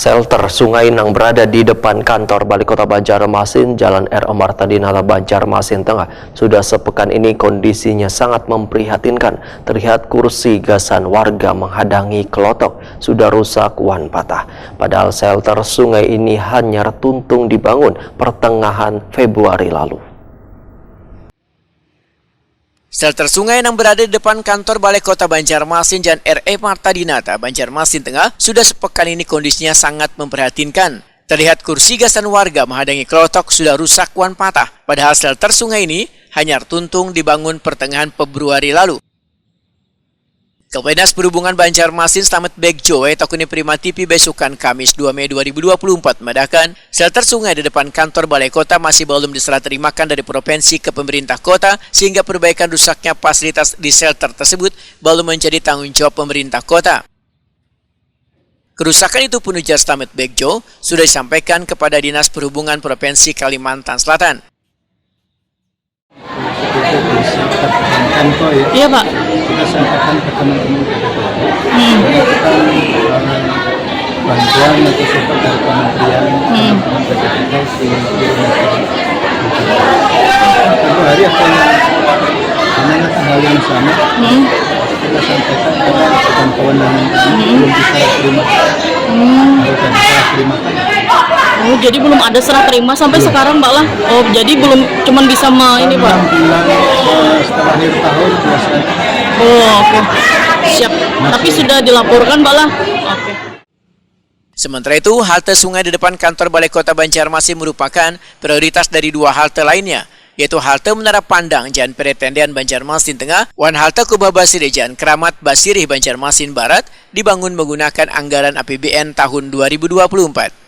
Shelter Sungai Nang berada di depan kantor Balai Kota Banjarmasin, Jalan R.A. Marta Dinata, Banjarmasin Tengah. Sudah sepekan ini kondisinya sangat memprihatinkan. Terlihat kursi gasan warga menghadangi kelotok, sudah rusak wan patah. Padahal shelter sungai ini hanya tuntung dibangun pertengahan Februari lalu. Shelter sungai yang berada di depan kantor Balai Kota Banjarmasin Jalan R.A. Marta Dinata, Banjarmasin Tengah, sudah sepekan ini kondisinya sangat memprihatinkan. Terlihat kursi gasan warga menghadapi kelotok sudah rusak wan patah. Padahal shelter sungai ini hanya tuntung dibangun pertengahan Februari lalu. Kepala Dinas Perhubungan Banjarmasin Slamet Begjo Takuni Prima TV besokan Kamis 2 Mei 2024 mengadakan shelter sungai di depan kantor Balai Kota masih belum diserah terimakan dari provinsi ke pemerintah kota, sehingga perbaikan rusaknya fasilitas di shelter tersebut belum menjadi tanggung jawab pemerintah kota. Kerusakan itu pun ujar Slamet Begjo sudah disampaikan kepada Dinas Perhubungan Provinsi Kalimantan Selatan. Iya Pak. Kita sampaikan ke teman-teman bantuan atau support dari kementerian satu hari akan menanyakan hal yang sama. Kita sampaikan bahwa kewenangan kami belum bisa terima. Oh, jadi belum ada serah terima sampai sekarang Mbak lah. Oh, jadi belum cuman bisa ini Pak. Setelah akhir tahun biasanya. Oh, oke. Siap. Tapi sudah dilaporkan Mbak lah. Oke. Sementara itu, halte sungai di depan kantor Balai Kota Banjarmasin merupakan prioritas dari dua halte lainnya, yaitu halte Menara Pandang Jalan Peretendian Banjarmasin Tengah, dan halte Kubah Basirih Jalan Keramat Basirih Banjarmasin Barat dibangun menggunakan anggaran APBN tahun 2024.